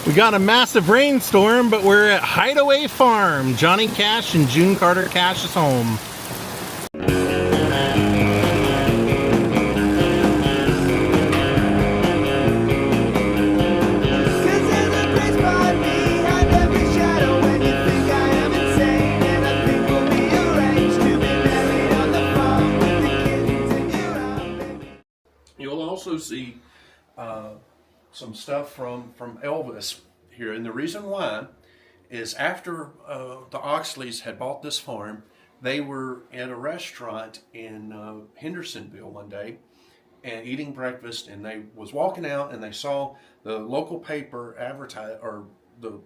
We got a massive rainstorm, but we're at Hideaway Farm. Johnny Cash and June Carter Cash's home. You'll also see some stuff from Elvis here, and the reason why is after the Oxleys had bought this farm, they were at a restaurant in Hendersonville one day and eating breakfast, and they was walking out and they saw the local paper advertise, or the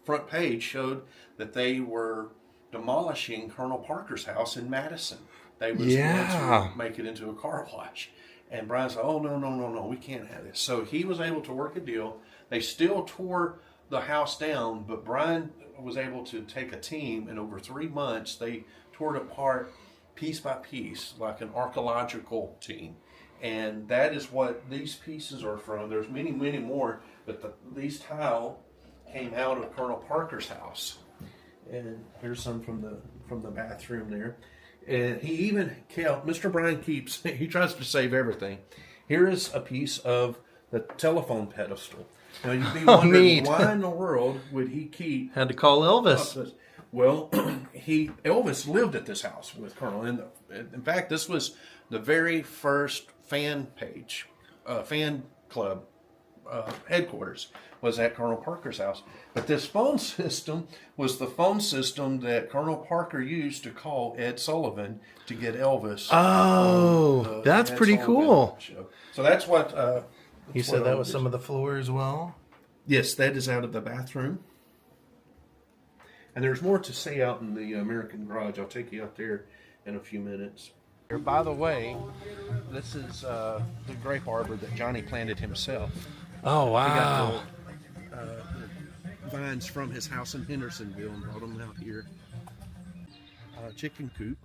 front page showed that they were demolishing Colonel Parker's house in Madison. They was going to make it into a car wash. And Brian said, oh, no, we can't have this. So he was able to work a deal. They still tore the house down, but Brian was able to take a team, and over 3 months, they tore it apart piece by piece, like an archaeological team. And that is what these pieces are from. There's many, many more, but these tile came out of Colonel Parker's house. And here's some from the bathroom there. And he even kept, Mr. Brian keeps, he tries to save everything. Here is a piece of the telephone pedestal. Now you'd be wondering, why in the world would he keep... Had to call Elvis. Well, Elvis lived at this house with Colonel. In fact, this was the very first fan club headquarters was at Colonel Parker's house. But this phone system was the phone system that Colonel Parker used to call Ed Sullivan to get Elvis. Oh, that's pretty cool. Show. So that's what... you said that was some of the floor as well? Yes, that is out of the bathroom. And there's more to see out in the American Garage. I'll take you out there in a few minutes. By the way, this is the grape arbor that Johnny planted himself. Oh, wow. He got the vines from his house in Hendersonville and brought them out here. Chicken coop.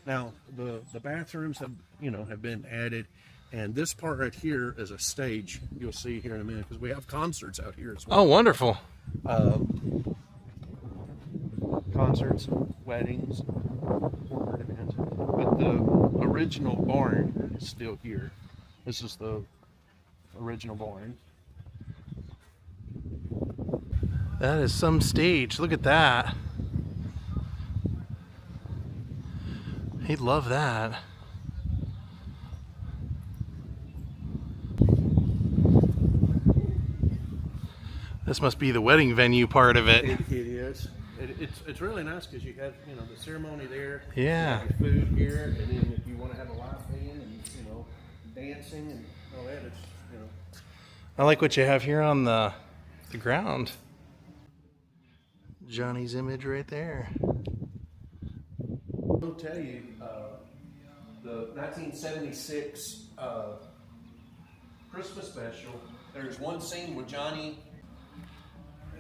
Now the bathrooms have been added, and this part right here is a stage. You'll see here in a minute because we have concerts out here as well. Oh, wonderful. Concerts, weddings, corporate events. But the original barn is still here. This is the original barn. That is some stage. Look at that. He'd love that. This must be the wedding venue part of it. It is. It's really nice because you have the ceremony there. Yeah. You have food here, and then if you want to have a live band and dancing and all that, it's I like what you have here on the ground. Johnny's image right there. I'll tell you, the 1976 Christmas special, there's one scene with Johnny,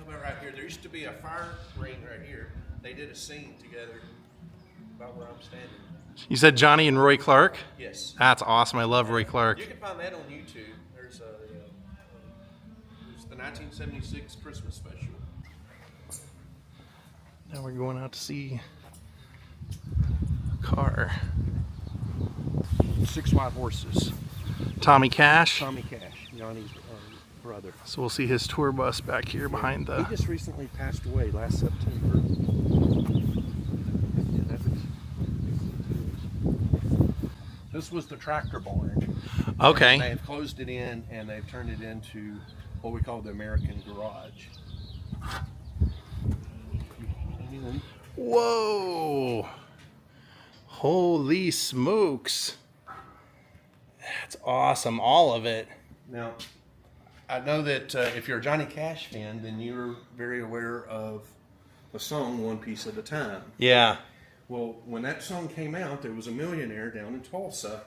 right here. There used to be a fire ring right here. They did a scene together about where I'm standing. You said Johnny and Roy Clark? Yes. That's awesome. I love Roy Clark. You can find that on YouTube. There's the 1976 Christmas special. Now we're going out to see a car. 6 White Horses. Tommy Cash. Tommy Cash, Johnny's brother. So we'll see his tour bus back here behind the... He just recently passed away last September. This was the tractor barn. Okay. And they've closed it in and they've turned it into what we call the American Garage. Whoa! Holy smokes! That's awesome, all of it. Now, I know that if you're a Johnny Cash fan, then you're very aware of the song One Piece at a Time. Yeah. Well, when that song came out, there was a millionaire down in Tulsa,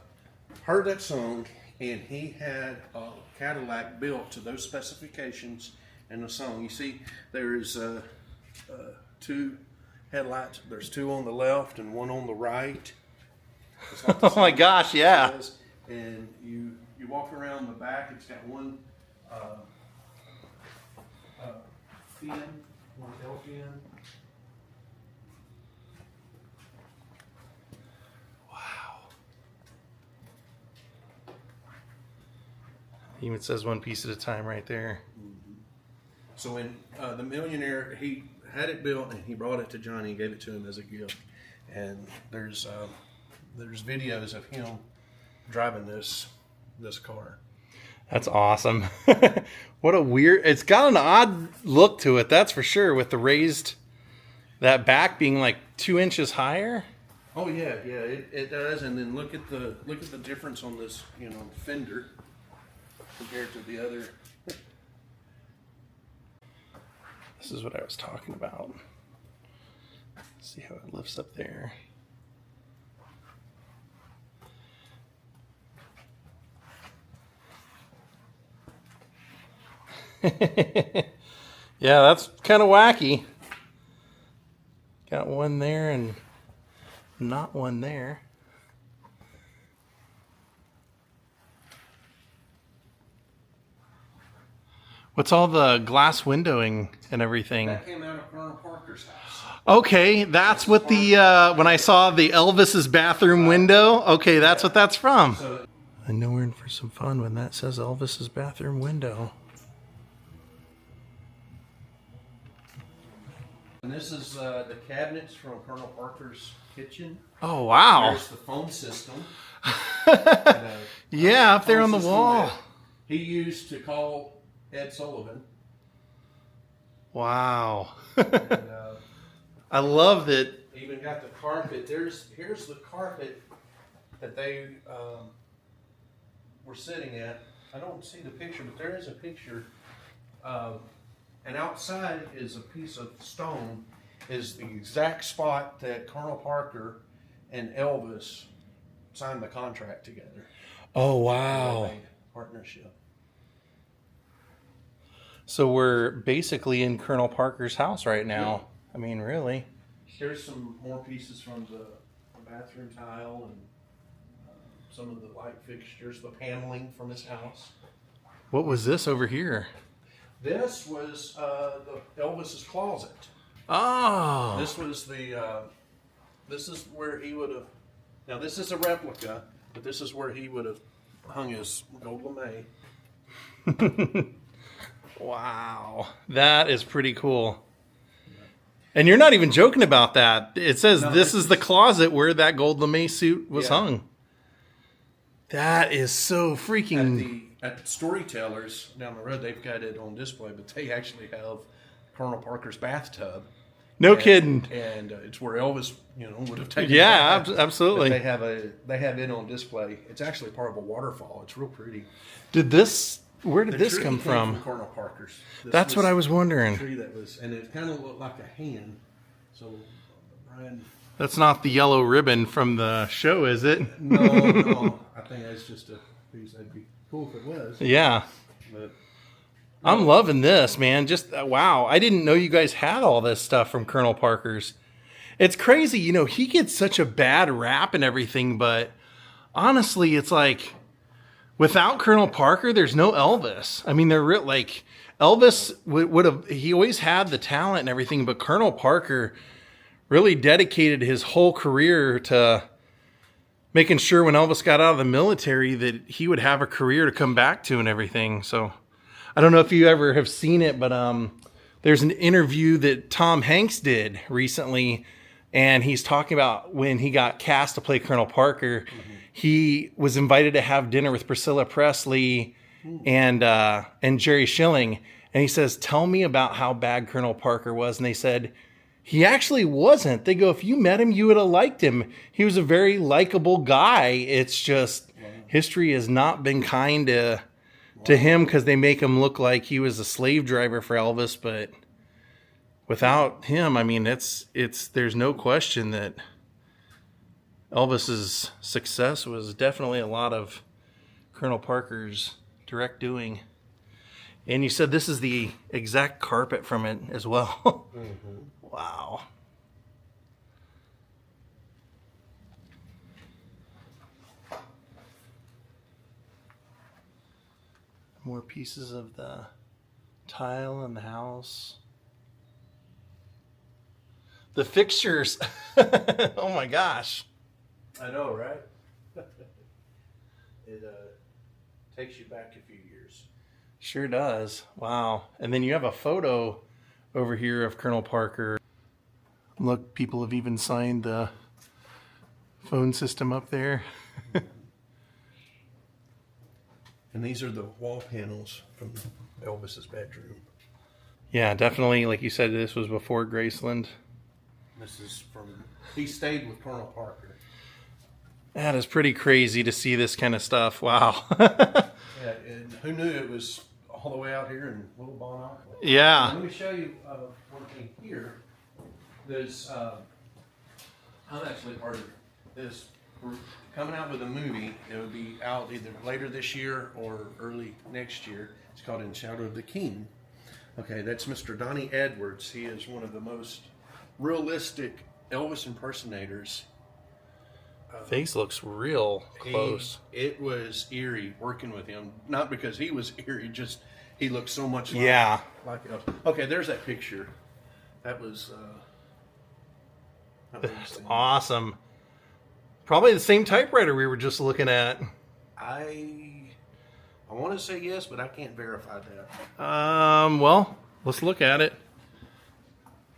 heard that song, and he had a Cadillac built to those specifications in the song. You see, there's 2 headlights. There's 2 on the left and 1 on the right. Oh my gosh, yeah. And you you walk around the back, it's got one fin, one tail fin. Wow. Even says one piece at a time right there. So when the millionaire, he had it built and he brought it to Johnny and gave it to him as a gift. And there's videos of him driving this car. That's awesome. What a weird, it's got an odd look to it, that's for sure, with the raised, that back being like 2 inches higher. Oh yeah, it does. And then look at the difference on this, fender compared to the other. This is what I was talking about. See how it lifts up there. Yeah, that's kind of wacky. Got one there and not one there. What's all the glass windowing and everything? That came out of Colonel Parker's house. Okay, that's what the, when I saw the Elvis's bathroom window, okay, that's what that's from. So, I know we're in for some fun when that says Elvis's bathroom window. and this is the cabinets from Colonel Parker's kitchen. Oh, wow. There's the phone system. Yeah, up there on the Phone system wall. that he used to call Ed Sullivan. Wow. And, I love that. even got the carpet. Here's the carpet that they were sitting at. I don't see the picture, but there is a picture. And outside is a piece of stone, is the exact spot that Colonel Parker and Elvis signed the contract together. Oh, wow. Partnership. So we're basically in Colonel Parker's house right now. I mean, really. Here's some more pieces from the bathroom tile and some of the light fixtures, the paneling from his house. What was this over here? This was the Elvis's closet. Oh. This was the. This is where he would have. Now this is a replica, but this is where he would have hung his gold lame. Wow. That is pretty cool. And you're not even joking about that. It says this is the closet where that gold lame suit was hung. That is so freaking... At Storytellers down the road, they've got it on display, but they actually have Colonel Parker's bathtub. No kidding. And it's where Elvis, would have taken. Yeah, it. absolutely. But they have it on display. It's actually part of a waterfall. It's real pretty. Where did this come Came from? Colonel Parker's. That's what I was wondering. Tree that was, and it kind of looked like a hand. So, Brian. That's not the yellow ribbon from the show, is it? No. I think that's just a piece. That'd be cool if it was. Yeah. But I'm loving this, man. Just, wow. I didn't know you guys had all this stuff from Colonel Parker's. It's crazy. He gets such a bad rap and everything, but honestly, it's like, without Colonel Parker, there's no Elvis. I mean, Elvis would have, he always had the talent and everything, but Colonel Parker really dedicated his whole career to making sure when Elvis got out of the military that he would have a career to come back to and everything. So I don't know if you ever have seen it, but there's an interview that Tom Hanks did recently, and he's talking about when he got cast to play Colonel Parker. Mm-hmm. He was invited to have dinner with Priscilla Presley and Jerry Schilling, and he says, "Tell me about how bad Colonel Parker was." And they said, he actually wasn't. They go, if you met him, you would have liked him. He was a very likable guy. It's just history has not been kind to him because they make him look like he was a slave driver for Elvis. But without him, I mean, there's no question that Elvis's success was definitely a lot of Colonel Parker's direct doing. And you said this is the exact carpet from it as well. Mm-hmm. Wow. More pieces of the tile in the house. The fixtures. Oh my gosh. I know, right? It takes you back a few years. Sure does. Wow. And then you have a photo over here of Colonel Parker. Look, people have even signed the phone system up there. And these are the wall panels from Elvis's bedroom. Yeah, definitely. Like you said, this was before Graceland. This is from, he stayed with Colonel Parker. That is pretty crazy to see this kind of stuff. Wow. Yeah, and who knew it was all the way out here in Little Bon Aqua. Yeah. Let me show you one thing here. There's, I'm actually part of this. We're coming out with a movie. It will be out either later this year or early next year. It's called In Shadow of the King. Okay, that's Mr. Donnie Edwards. He is one of the most realistic Elvis impersonators. Face looks real close. It was eerie working with him. Not because he was eerie, just he looked so much like, Yeah. like Elvis. Okay, there's that picture. That was That's awesome. Probably the same typewriter we were just looking at. I want to say yes, but I can't verify that. Well, let's look at it.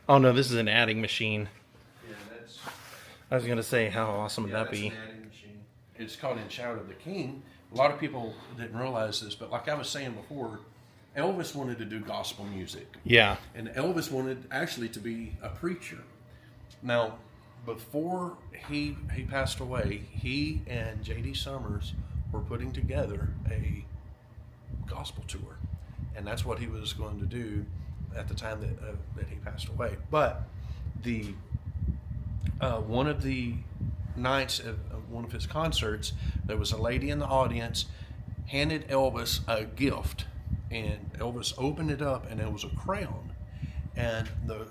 Oh no, this is an adding machine. Yeah, that's. I was gonna say, how awesome would that be? An adding machine. It's called In Shadow of the King. A lot of people didn't realize this, but like I was saying before, Elvis wanted to do gospel music. Yeah. And Elvis wanted actually to be a preacher. Now, before he passed away, he and J.D. Summers were putting together a gospel tour, and that's what he was going to do at the time that he passed away. But the one of the nights of one of his concerts, there was a lady in the audience handed Elvis a gift, and Elvis opened it up, and it was a crown, and the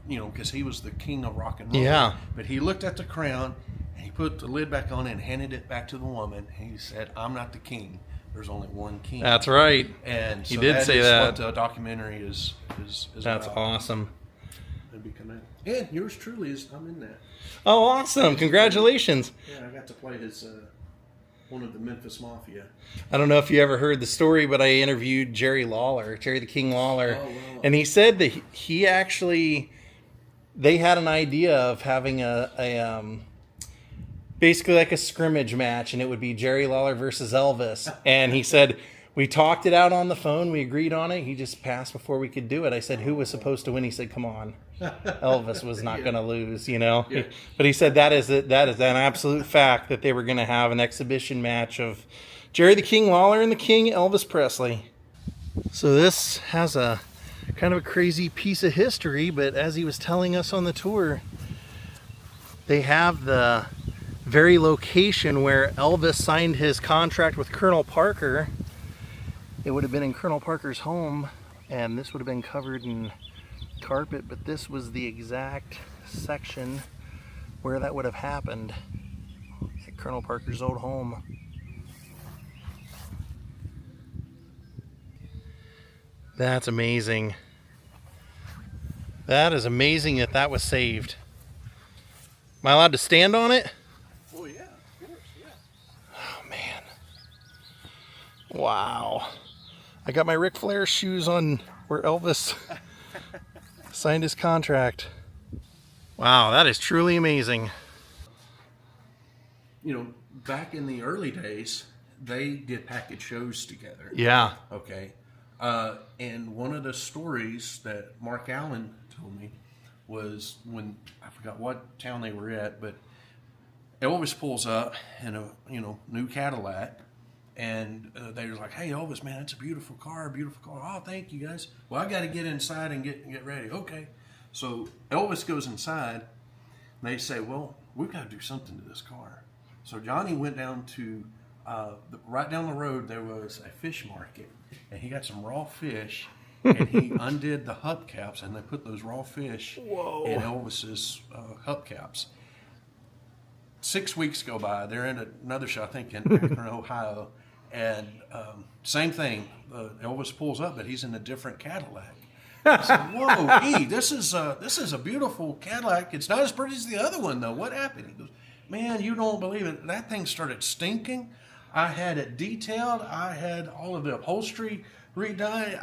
because he was the king of rock and roll. Yeah. But he looked at the crown, and he put the lid back on it and handed it back to the woman. And he said, "I'm not the king. There's only one king." That's right. And so he did say that. What the documentary is That's about. Awesome. And yours truly is. I'm in that. Oh, awesome! Congratulations. Yeah, I got to play his one of the Memphis Mafia. I don't know if you ever heard the story, but I interviewed Jerry the King Lawler, Oh, wow. and he said that he actually, they had an idea of having a basically like a scrimmage match, and it would be Jerry Lawler versus Elvis. And he said, we talked it out on the phone, we agreed on it, he just passed before we could do it. I said, who was supposed to win? He said, come on. Elvis was not going to lose, you know. Yeah. But he said that is an absolute fact that they were going to have an exhibition match of Jerry the King Lawler and the King Elvis Presley. So this has a kind of a crazy piece of history, but as he was telling us on the tour, they have the very location where Elvis signed his contract with Colonel Parker. It would have been in Colonel Parker's home, and this would have been covered in carpet, but this was the exact section where that would have happened at Colonel Parker's old home. That's amazing. That is amazing that was saved. Am I allowed to stand on it? Oh yeah, of course, yeah. Oh man. Wow. I got my Ric Flair shoes on where Elvis signed his contract. Wow, that is truly amazing. You know, back in the early days, they did package shows together. Yeah. Okay. And one of the stories that Mark Allen told me was when, I forgot what town they were at, but Elvis pulls up in a new Cadillac, and they were like, "Hey Elvis, man, that's a beautiful car, beautiful car." "Oh, thank you guys. Well, I got to get inside and get ready." "Okay." So Elvis goes inside, and they say, "Well, we've got to do something to this car." So Johnny went down to right down the road. There was a fish market, and he got some raw fish, and he undid the hubcaps, and they put those raw fish in Elvis's hubcaps. 6 weeks go by. They're in another show, I think in Akron, Ohio, And same thing. Elvis pulls up, but he's in a different Cadillac. I said, "Whoa, E, this is a beautiful Cadillac. It's not as pretty as the other one, though. What happened?" He goes, "Man, you don't believe it. That thing started stinking. I had it detailed. I had all of the upholstery redone.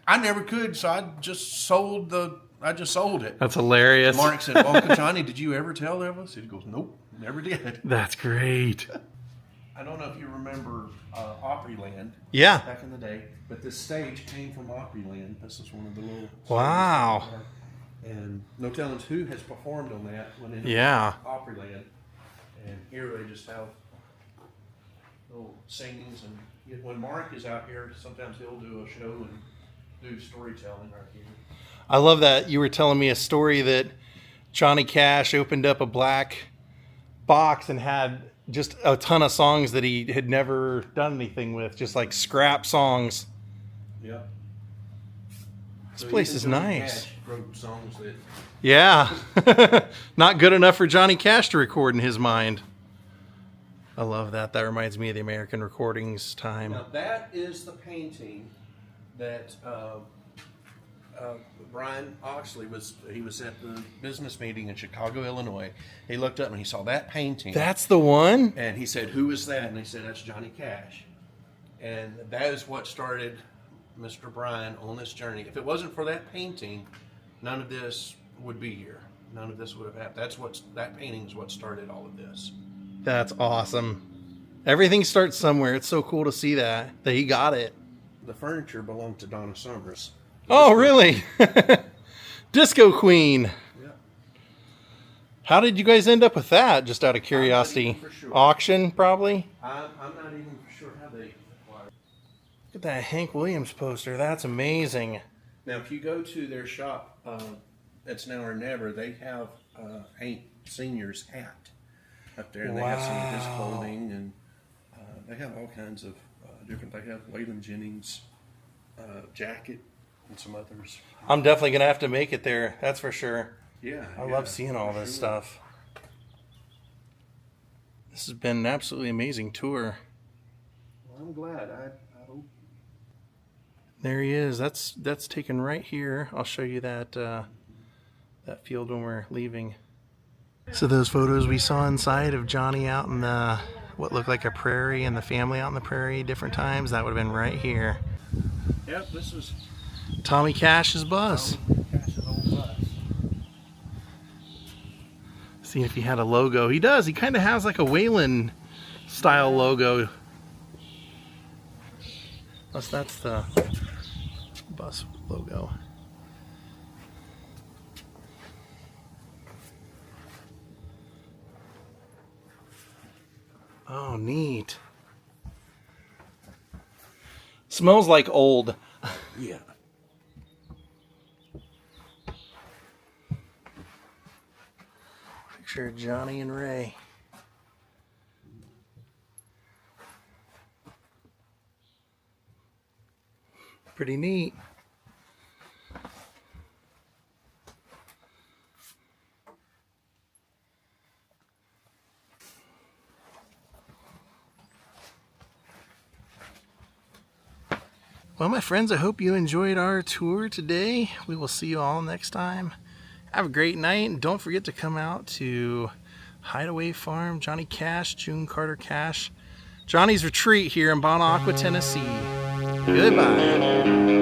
I never could, so I just sold it." That's hilarious. Mark said, "Well, Johnny, did you ever tell Elvis?" He goes, "Nope, never did." That's great. I don't know if you remember Opryland. Yeah. Back in the day, but this stage came from Opryland. This is one of the little. Wow. And no telling who has performed on that when in Opryland. And here they just have little singings, and when Mark is out here, sometimes he'll do a show and do storytelling right here. I love that you were telling me a story that Johnny Cash opened up a black box and had just a ton of songs that he had never done anything with, just like scrap songs. Yeah. This place is nice. Cash wrote songs that. Yeah. Not good enough for Johnny Cash to record in his mind. I love that. That reminds me of the American Recordings time. Now that is the painting that Brian Oxley was at the business meeting in Chicago, Illinois. He looked up and he saw that painting. That's the one? And he said, "Who is that?" And they said, "That's Johnny Cash." And that is what started Mr. Brian on this journey. If it wasn't for that painting, none of this would be here. None of this would have happened. That painting is what started all of this. That's awesome. Everything starts somewhere. It's so cool to see that he got it. The furniture belonged to Donna Summers. Oh, really? Disco Queen. Yeah. How did you guys end up with that? Just out of curiosity. I'm not even for sure. Auction, probably? I'm not even sure how they acquired. Look at that Hank Williams poster. That's amazing. Now, if you go to their shop, It's Now or Never, they have Hank Senior's hat up there. And they have some of his clothing, and they have all kinds of different. They have Waylon Jennings' jacket and some others. I'm definitely going to have to make it there. That's for sure. Yeah. I love seeing all this stuff. This has been an absolutely amazing tour. Well, I'm glad. I hope. There he is. That's taken right here. I'll show you that that field when we're leaving. So those photos we saw inside of Johnny out in the what looked like a prairie and the family out in the prairie different times, that would have been right here. Yep, this was Tommy Cash's bus. Tommy Cash's old bus. See if he had a logo. He does. He kind of has like a Waylon style logo. Unless that's the bus logo. Oh, neat. Smells like old. Yeah. Picture of Johnny and Ray. Pretty neat. Well, my friends, I hope you enjoyed our tour today. We will see you all next time. Have a great night, and don't forget to come out to Hideaway Farm, Johnny Cash, June Carter Cash, Johnny's Retreat here in Bon Aqua, Tennessee. Goodbye.